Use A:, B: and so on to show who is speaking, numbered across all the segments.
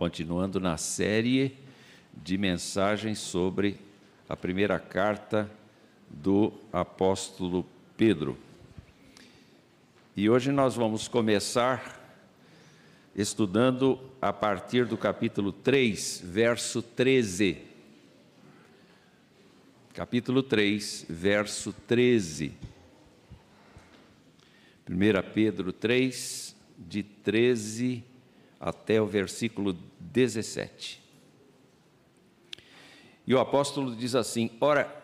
A: continuando na série de mensagens sobre a primeira carta do apóstolo Pedro. E hoje nós vamos começar estudando a partir do capítulo 3, verso 13. Capítulo 3, verso 13. 1 Pedro 3, de 13 até o versículo 17. E o apóstolo diz assim: Ora,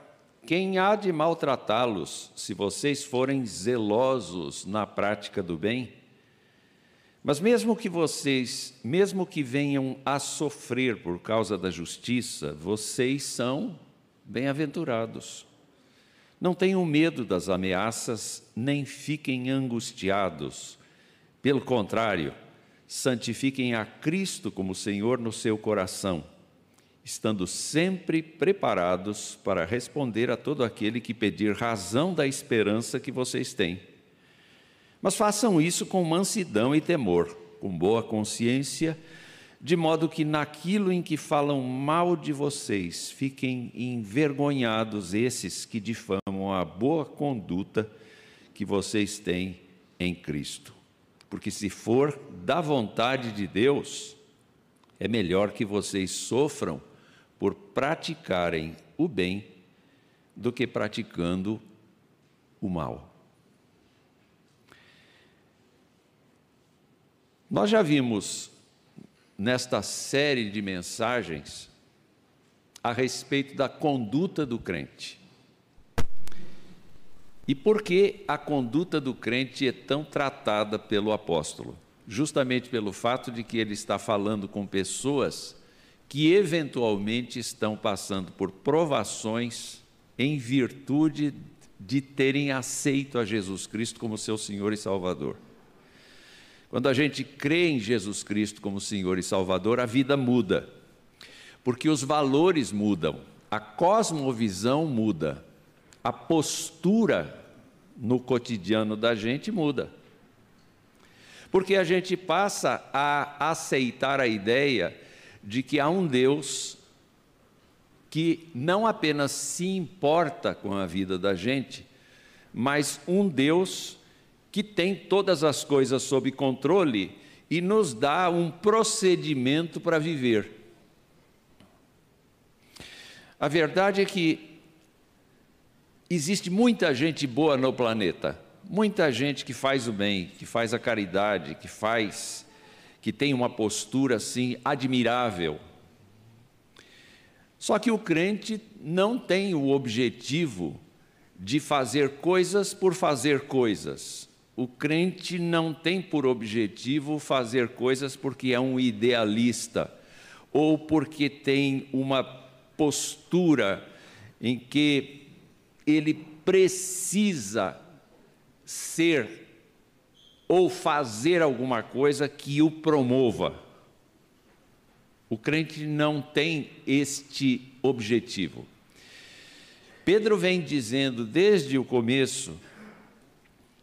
A: quem há de maltratá-los, se vocês forem zelosos na prática do bem? Mas mesmo que venham a sofrer por causa da justiça, vocês são bem-aventurados. Não tenham medo das ameaças, nem fiquem angustiados. Pelo contrário, santifiquem a Cristo como Senhor no seu coração, estando sempre preparados para responder a todo aquele que pedir razão da esperança que vocês têm. Mas façam isso com mansidão e temor, com boa consciência, de modo que naquilo em que falam mal de vocês, fiquem envergonhados esses que difamam a boa conduta que vocês têm em Cristo. Porque se for da vontade de Deus, é melhor que vocês sofram por praticarem o bem do que praticando o mal. Nós já vimos nesta série de mensagens a respeito da conduta do crente. E por que a conduta do crente é tão tratada pelo apóstolo? Justamente pelo fato de que ele está falando com pessoas que eventualmente estão passando por provações em virtude de terem aceito a Jesus Cristo como seu Senhor e Salvador. Quando a gente crê em Jesus Cristo como Senhor e Salvador, a vida muda, porque os valores mudam, a cosmovisão muda, a postura no cotidiano da gente muda. Porque a gente passa a aceitar a ideia de que há um Deus que não apenas se importa com a vida da gente, mas um Deus que tem todas as coisas sob controle e nos dá um procedimento para viver. A verdade é que existe muita gente boa no planeta, muita gente que faz o bem, que faz a caridade, que tem uma postura assim admirável. Só que o crente não tem o objetivo de fazer coisas por fazer coisas. O crente não tem por objetivo fazer coisas porque é um idealista ou porque tem uma postura em que ele precisa ser ou fazer alguma coisa que o promova. O crente não tem este objetivo. Pedro vem dizendo desde o começo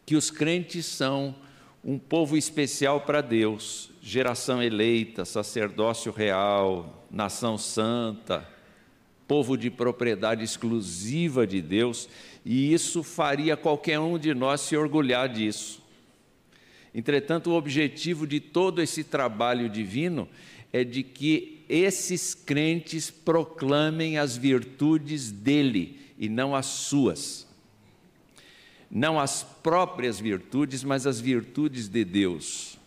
A: que os crentes são um povo especial para Deus, geração eleita, sacerdócio real, nação santa, povo de propriedade exclusiva de Deus, e isso faria qualquer um de nós se orgulhar disso. Entretanto, o objetivo de todo esse trabalho divino é de que esses crentes proclamem as virtudes dele e não as suas. Não as próprias virtudes, mas as virtudes de Deus.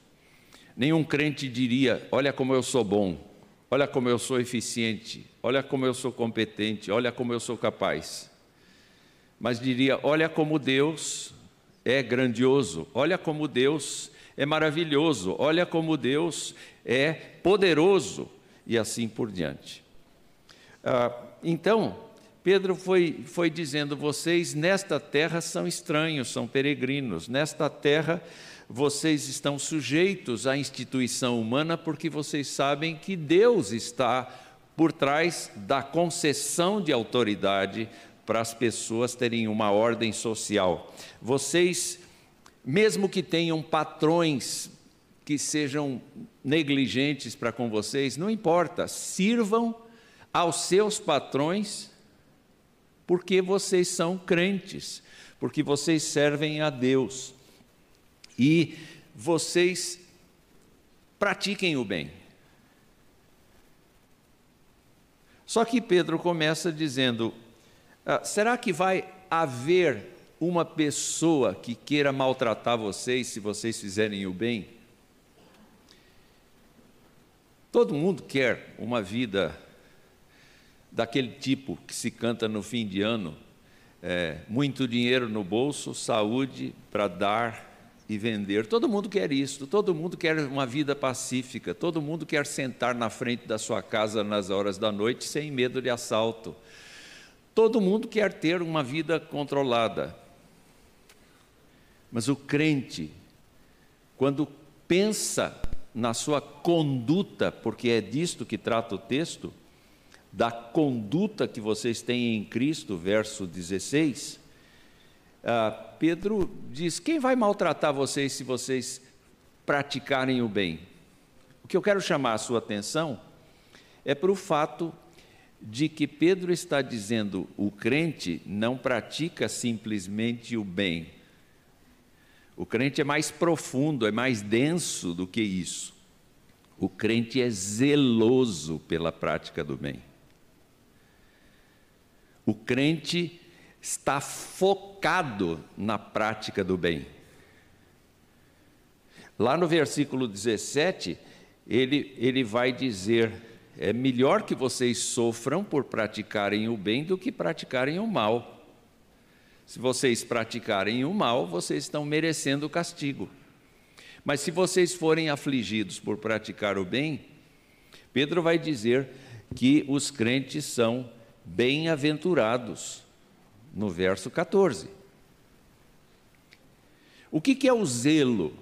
A: Nenhum crente diria: olha como eu sou bom, olha como eu sou eficiente, olha como eu sou competente, olha como eu sou capaz. Mas diria: olha como Deus é grandioso, olha como Deus é maravilhoso, olha como Deus é poderoso, e assim por diante. Então, Pedro foi dizendo: vocês nesta terra são estranhos, são peregrinos, nesta terra vocês estão sujeitos à instituição humana porque vocês sabem que Deus está por trás da concessão de autoridade para as pessoas terem uma ordem social. Vocês, mesmo que tenham patrões que sejam negligentes para com vocês, não importa, sirvam aos seus patrões, porque vocês são crentes, porque vocês servem a Deus, e vocês pratiquem o bem. Só que Pedro começa dizendo, será que vai haver uma pessoa que queira maltratar vocês se vocês fizerem o bem? Todo mundo quer uma vida daquele tipo que se canta no fim de ano, muito dinheiro no bolso, saúde para dar e vender. Todo mundo quer isso, todo mundo quer uma vida pacífica, todo mundo quer sentar na frente da sua casa nas horas da noite sem medo de assalto. Todo mundo quer ter uma vida controlada. Mas o crente, quando pensa na sua conduta, porque é disto que trata o texto, da conduta que vocês têm em Cristo, verso 16, Pedro diz, quem vai maltratar vocês se vocês praticarem o bem? O que eu quero chamar a sua atenção é para o fato de que Pedro está dizendo, o crente não pratica simplesmente o bem. O crente é mais profundo, é mais denso do que isso. O crente é zeloso pela prática do bem. O crente está focado na prática do bem. Lá no versículo 17, ele vai dizer, é melhor que vocês sofram por praticarem o bem do que praticarem o mal. Se vocês praticarem o mal, vocês estão merecendo o castigo. Mas se vocês forem afligidos por praticar o bem, Pedro vai dizer que os crentes são bem-aventurados, no verso 14. O que é o zelo?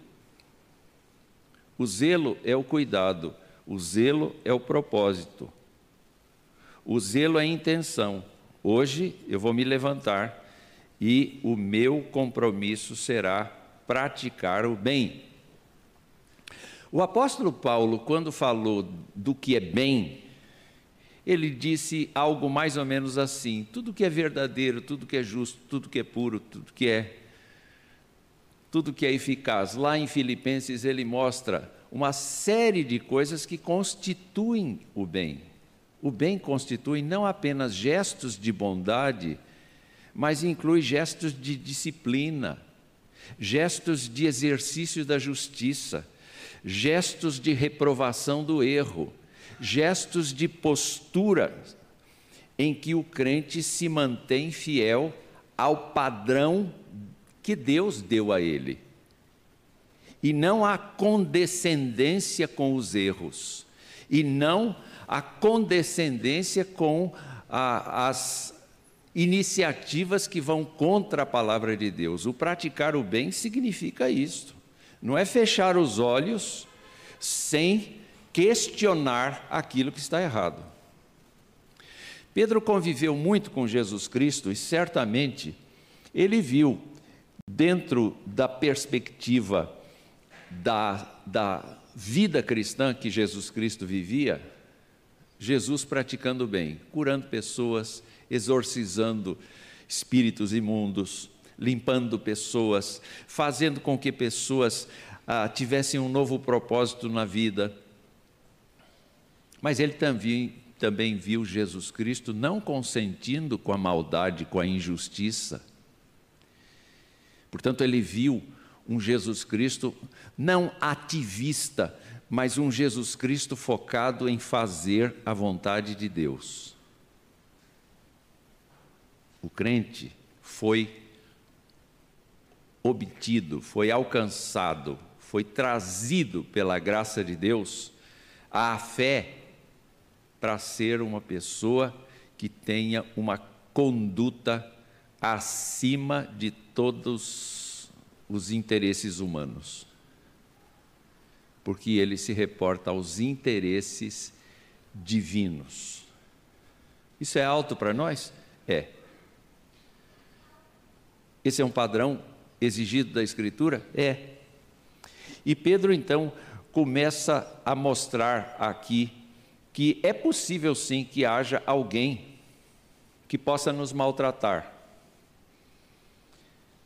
A: O zelo é o cuidado, o zelo é o propósito, o zelo é a intenção. Hoje eu vou me levantar e o meu compromisso será praticar o bem. O apóstolo Paulo, quando falou do que é bem, ele disse algo mais ou menos assim, tudo que é verdadeiro, tudo que é justo, tudo que é puro, tudo que é eficaz. Lá em Filipenses ele mostra uma série de coisas que constituem o bem. O bem constitui não apenas gestos de bondade, mas inclui gestos de disciplina, gestos de exercício da justiça, gestos de reprovação do erro, gestos de postura em que o crente se mantém fiel ao padrão que Deus deu a ele. E não a condescendência com os erros, e não a condescendência com as iniciativas que vão contra a palavra de Deus. O praticar o bem significa isso. Não é fechar os olhos sem questionar aquilo que está errado. Pedro conviveu muito com Jesus Cristo e certamente ele viu, dentro da perspectiva da vida cristã que Jesus Cristo vivia, Jesus praticando o bem, curando pessoas, exorcizando espíritos imundos, limpando pessoas, fazendo com que pessoas tivessem um novo propósito na vida. Mas ele também viu Jesus Cristo não consentindo com a maldade, com a injustiça. Portanto, ele viu um Jesus Cristo não ativista, mas um Jesus Cristo focado em fazer a vontade de Deus. O crente foi obtido, foi alcançado, foi trazido pela graça de Deus à fé para ser uma pessoa que tenha uma conduta acima de todos os interesses humanos, porque ele se reporta aos interesses divinos. Isso é alto para nós? É. Esse é um padrão exigido da Escritura? É. E Pedro, então, começa a mostrar aqui que é possível sim que haja alguém que possa nos maltratar.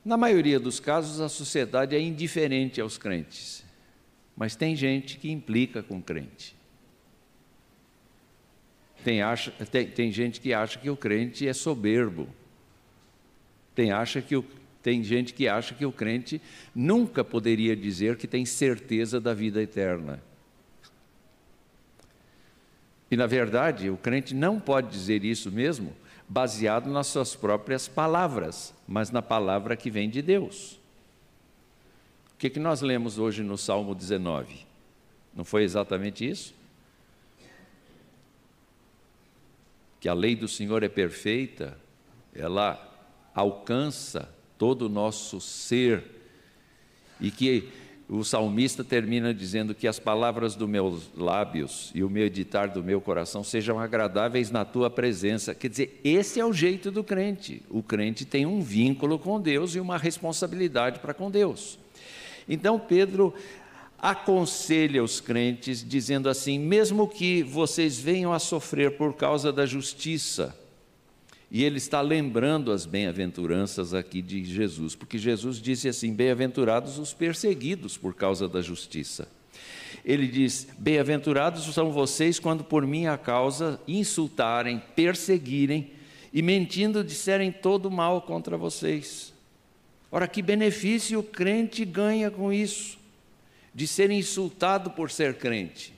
A: Na maioria dos casos, a sociedade é indiferente aos crentes, mas tem gente que implica com crente. Tem gente que acha que o crente é soberbo. Tem gente que acha que o crente nunca poderia dizer que tem certeza da vida eterna. E, na verdade, o crente não pode dizer isso mesmo baseado nas suas próprias palavras, mas na palavra que vem de Deus. O que nós lemos hoje no Salmo 19? Não foi exatamente isso? Que a lei do Senhor é perfeita, ela alcança todo o nosso ser, e que o salmista termina dizendo que as palavras dos meus lábios e o meditar do meu coração sejam agradáveis na tua presença. Quer dizer, esse é o jeito do crente. O crente tem um vínculo com Deus e uma responsabilidade para com Deus. Então Pedro aconselha os crentes dizendo assim: mesmo que vocês venham a sofrer por causa da justiça, e ele está lembrando as bem-aventuranças aqui de Jesus, porque Jesus disse assim: bem-aventurados os perseguidos por causa da justiça. Ele diz: bem-aventurados são vocês quando por minha causa insultarem, perseguirem e mentindo disserem todo mal contra vocês. Ora, que benefício o crente ganha com isso, de ser insultado por ser crente?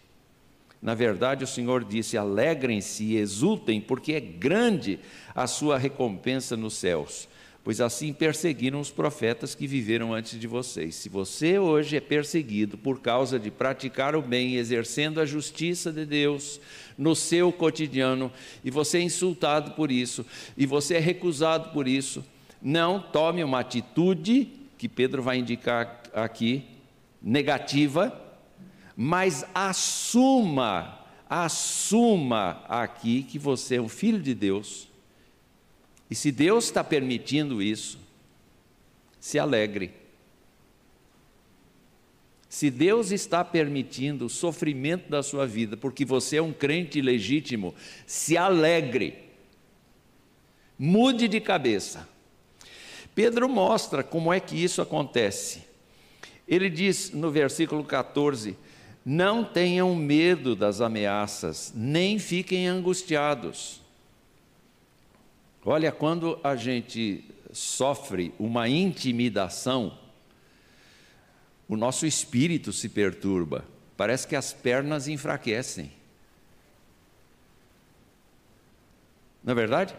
A: Na verdade, o Senhor disse: alegrem-se e exultem, porque é grande a sua recompensa nos céus, pois assim perseguiram os profetas que viveram antes de vocês. Se você hoje é perseguido por causa de praticar o bem, exercendo a justiça de Deus no seu cotidiano, e você é insultado por isso, e você é recusado por isso, não tome uma atitude, que Pedro vai indicar aqui, negativa, mas assuma aqui que você é um filho de Deus, e se Deus está permitindo isso, se alegre. Se Deus está permitindo o sofrimento da sua vida, porque você é um crente legítimo, se alegre, mude de cabeça. Pedro mostra como é que isso acontece. Ele diz no versículo 14: não tenham medo das ameaças, nem fiquem angustiados. Olha, quando a gente sofre uma intimidação, o nosso espírito se perturba, parece que as pernas enfraquecem. Não é verdade?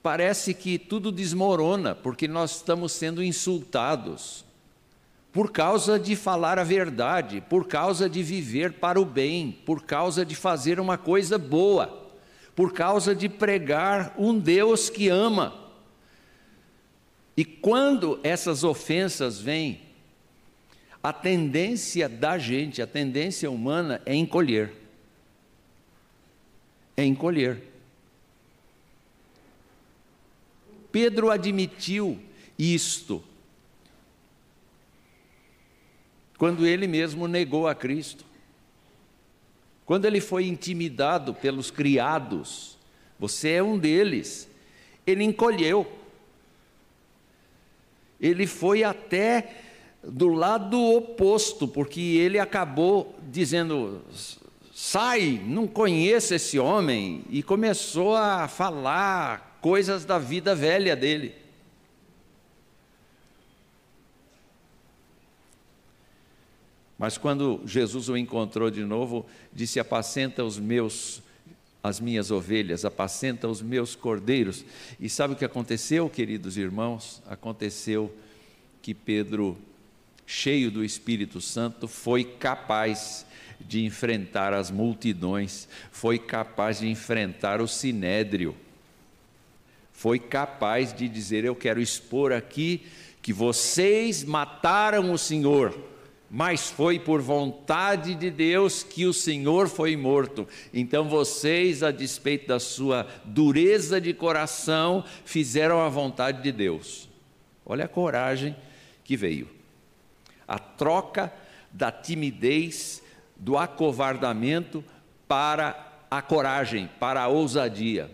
A: Parece que tudo desmorona, porque nós estamos sendo insultados, por causa de falar a verdade, por causa de viver para o bem, por causa de fazer uma coisa boa, por causa de pregar um Deus que ama. E quando essas ofensas vêm, a tendência da gente, a tendência humana é encolher. É encolher. Pedro admitiu isto quando ele mesmo negou a Cristo. Quando ele foi intimidado pelos criados, você é um deles, ele encolheu. Ele foi até do lado oposto, porque ele acabou dizendo: sai, não conheço esse homem, e começou a falar coisas da vida velha dele. Mas quando Jesus o encontrou de novo, disse: apacenta as minhas ovelhas, apacenta os meus cordeiros. E sabe o que aconteceu, queridos irmãos? Aconteceu que Pedro, cheio do Espírito Santo, foi capaz de enfrentar as multidões, foi capaz de enfrentar o sinédrio, foi capaz de dizer: eu quero expor aqui que vocês mataram o Senhor, mas foi por vontade de Deus que o Senhor foi morto. Então vocês, a despeito da sua dureza de coração, fizeram a vontade de Deus. Olha a coragem que veio. A troca da timidez do acovardamento para a coragem, para a ousadia.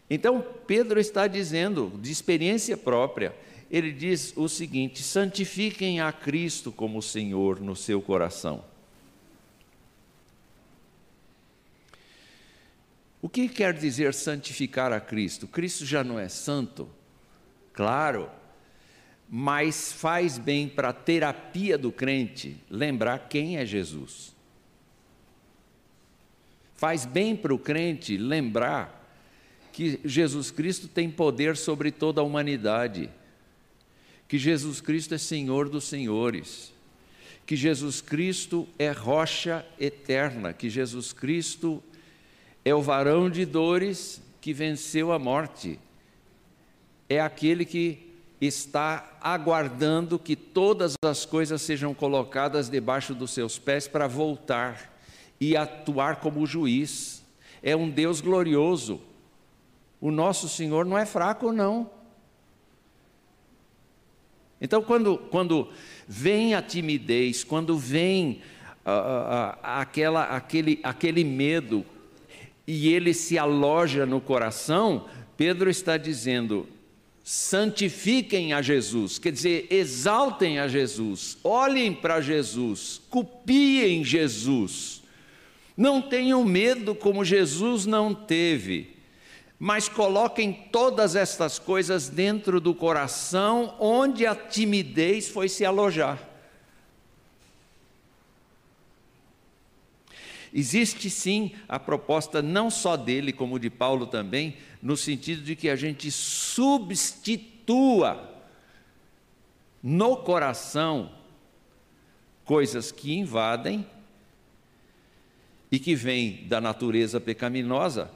A: Então, Pedro está dizendo, de experiência própria, ele diz o seguinte: santifiquem a Cristo como Senhor no seu coração. O que quer dizer santificar a Cristo? Cristo já não é santo? Claro, mas faz bem para a terapia do crente lembrar quem é Jesus. Faz bem para o crente lembrar que Jesus Cristo tem poder sobre toda a humanidade, que Jesus Cristo é Senhor dos senhores, que Jesus Cristo é rocha eterna, que Jesus Cristo é o varão de dores que venceu a morte, é aquele que está aguardando que todas as coisas sejam colocadas debaixo dos seus pés para voltar e atuar como juiz. É um Deus glorioso. O nosso Senhor não é fraco, não. Então, quando vem a timidez, quando vem aquele medo e ele se aloja no coração, Pedro está dizendo: santifiquem a Jesus, quer dizer, exaltem a Jesus, olhem para Jesus, copiem Jesus. Não tenham medo como Jesus não teve, mas coloquem todas estas coisas dentro do coração, onde a timidez foi se alojar. Existe sim a proposta não só dele, como de Paulo também, no sentido de que a gente substitua no coração coisas que invadem e que vêm da natureza pecaminosa,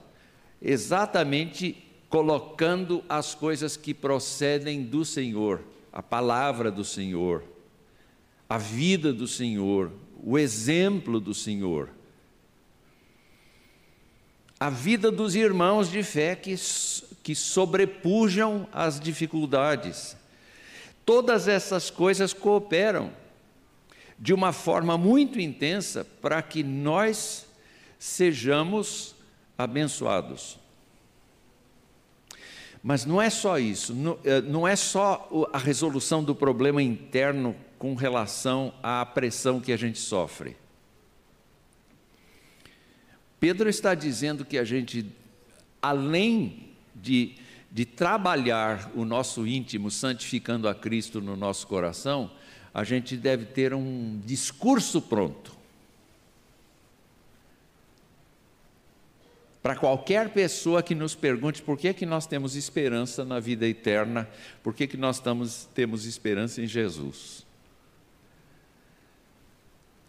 A: exatamente colocando as coisas que procedem do Senhor, a palavra do Senhor, a vida do Senhor, o exemplo do Senhor. A vida dos irmãos de fé que sobrepujam as dificuldades. Todas essas coisas cooperam de uma forma muito intensa para que nós sejamos abençoados. Mas não é só isso, não é só a resolução do problema interno com relação à pressão que a gente sofre. Pedro está dizendo que a gente, além de trabalhar o nosso íntimo, santificando a Cristo no nosso coração, a gente deve ter um discurso pronto. Para qualquer pessoa que nos pergunte por que é que nós temos esperança na vida eterna, por que é que nós temos esperança em Jesus.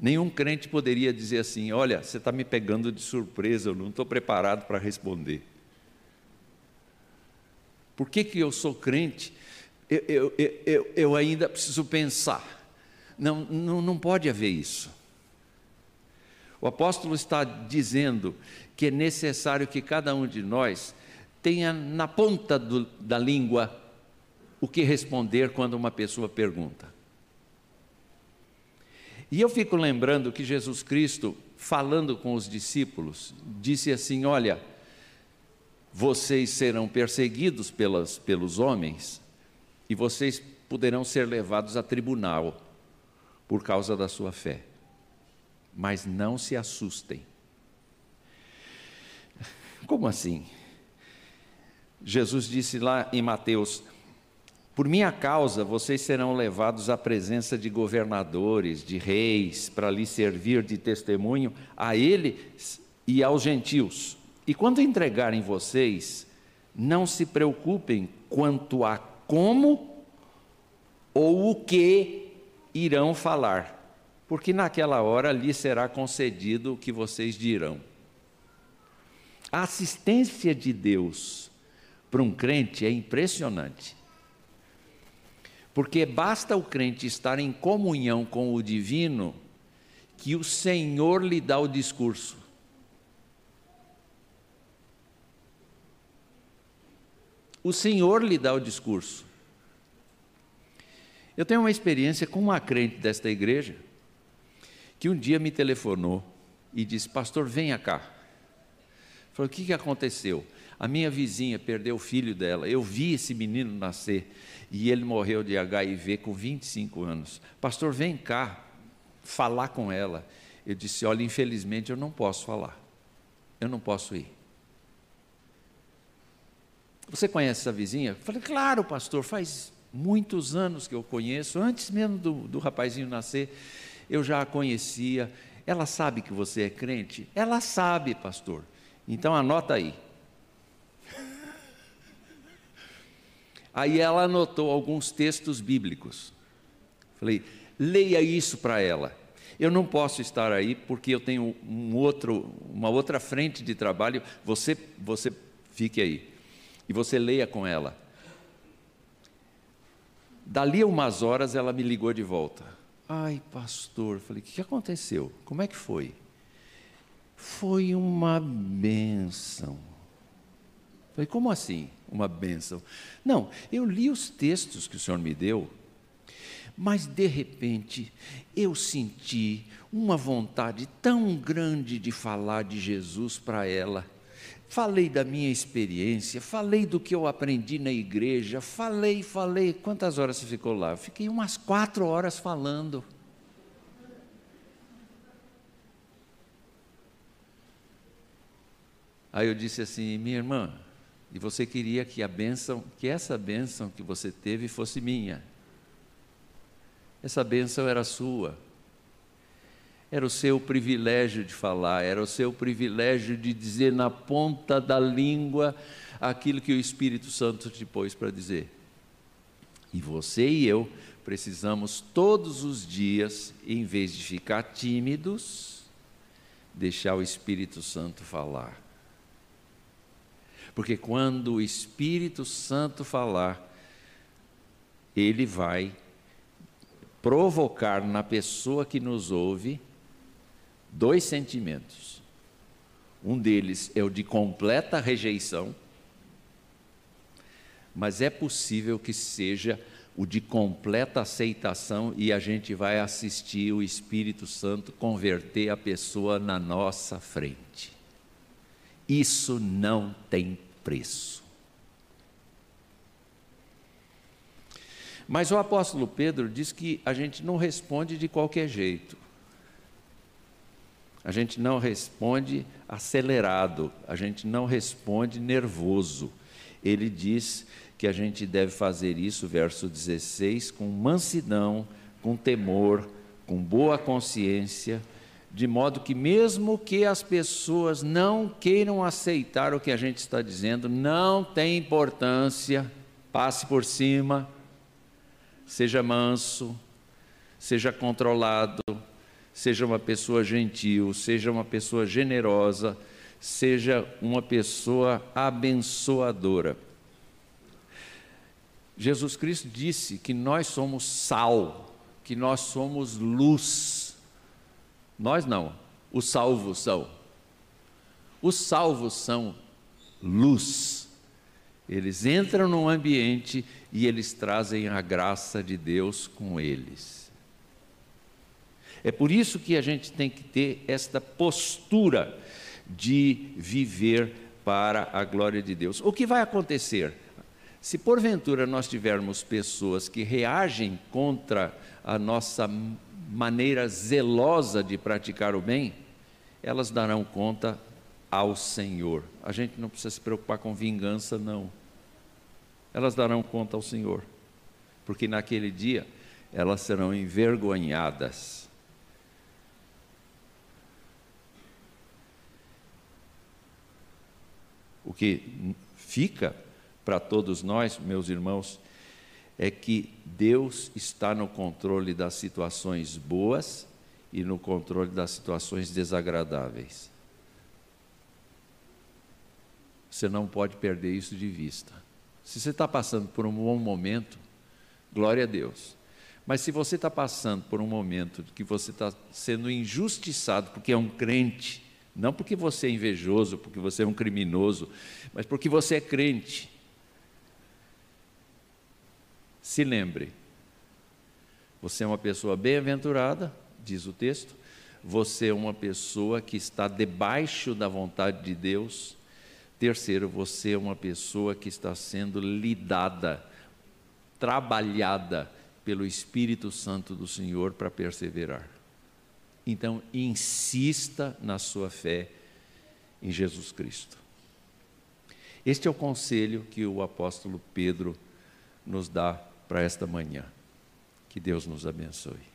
A: Nenhum crente poderia dizer assim: olha, você está me pegando de surpresa, eu não estou preparado para responder. Por que que eu sou crente? Eu ainda preciso pensar. Não pode haver isso. O apóstolo está dizendo que é necessário que cada um de nós tenha na ponta da língua o que responder quando uma pessoa pergunta. E eu fico lembrando que Jesus Cristo, falando com os discípulos, disse assim: olha, vocês serão perseguidos pelos homens e vocês poderão ser levados a tribunal por causa da sua fé. Mas não se assustem. Como assim? Jesus disse lá em Mateus: por minha causa vocês serão levados à presença de governadores, de reis, para lhes servir de testemunho a eles e aos gentios. E quando entregarem vocês, não se preocupem quanto a como ou o que irão falar, porque naquela hora lhes será concedido o que vocês dirão. A assistência de Deus para um crente é impressionante. Porque basta o crente estar em comunhão com o divino, que o Senhor lhe dá o discurso. O Senhor lhe dá o discurso. Eu tenho uma experiência com uma crente desta igreja, que um dia me telefonou e disse: pastor, venha cá. Falei: o que aconteceu? A minha vizinha perdeu o filho dela, eu vi esse menino nascer, e ele morreu de HIV com 25 anos. Pastor, vem cá falar com ela. Eu disse: olha, infelizmente eu não posso falar, eu não posso ir. Você conhece essa vizinha? Eu falei: claro, pastor, faz muitos anos que eu conheço, antes mesmo do rapazinho nascer, eu já a conhecia. Ela sabe que você é crente? Ela sabe, pastor. Então anota aí. Aí ela anotou alguns textos bíblicos. Falei: leia isso para ela. Eu não posso estar aí porque eu tenho uma outra frente de trabalho. Você fique aí e você leia com ela. Dali a umas horas ela me ligou de volta. Ai, pastor, falei: o que aconteceu? Como é que foi? Foi uma bênção. Falei: como assim, uma bênção? Não, eu li os textos que o senhor me deu, mas de repente eu senti uma vontade tão grande de falar de Jesus para ela. Falei da minha experiência, falei do que eu aprendi na igreja, falei. Quantas horas você ficou lá? Eu fiquei umas 4 horas falando. Aí eu disse assim: minha irmã, e você queria que essa bênção que você teve fosse minha. Essa bênção era sua. Era o seu privilégio de falar, era o seu privilégio de dizer na ponta da língua aquilo que o Espírito Santo te pôs para dizer. E você e eu precisamos todos os dias, em vez de ficar tímidos, deixar o Espírito Santo falar. Porque quando o Espírito Santo falar, ele vai provocar na pessoa que nos ouve 2 sentimentos. Um deles é o de completa rejeição, mas é possível que seja o de completa aceitação, e a gente vai assistir o Espírito Santo converter a pessoa na nossa frente. Isso não tem preço. Mas o apóstolo Pedro diz que a gente não responde de qualquer jeito. A gente não responde acelerado, a gente não responde nervoso. Ele diz que a gente deve fazer isso, verso 16, com mansidão, com temor, com boa consciência, de modo que mesmo que as pessoas não queiram aceitar o que a gente está dizendo, não tem importância, passe por cima, seja manso, seja controlado, seja uma pessoa gentil, seja uma pessoa generosa, seja uma pessoa abençoadora. Jesus Cristo disse que nós somos sal, que nós somos luz. Nós não, os salvos são. Os salvos são luz. Eles entram num ambiente e eles trazem a graça de Deus com eles. É por isso que a gente tem que ter esta postura de viver para a glória de Deus. O que vai acontecer? Se porventura nós tivermos pessoas que reagem contra a nossa maneira zelosa de praticar o bem, elas darão conta ao Senhor. A gente não precisa se preocupar com vingança, não. Elas darão conta ao Senhor, porque naquele dia elas serão envergonhadas. O que fica para todos nós, meus irmãos, é que Deus está no controle das situações boas e no controle das situações desagradáveis. Você não pode perder isso de vista. Se você está passando por um bom momento, glória a Deus. Mas se você está passando por um momento que você está sendo injustiçado porque é um crente, não porque você é invejoso, porque você é um criminoso, mas porque você é crente, se lembre, você é uma pessoa bem-aventurada, diz o texto, você é uma pessoa que está debaixo da vontade de Deus. Terceiro, você é uma pessoa que está sendo lidada, trabalhada pelo Espírito Santo do Senhor para perseverar. Então, insista na sua fé em Jesus Cristo. Este é o conselho que o apóstolo Pedro nos dá para esta manhã. Que Deus nos abençoe.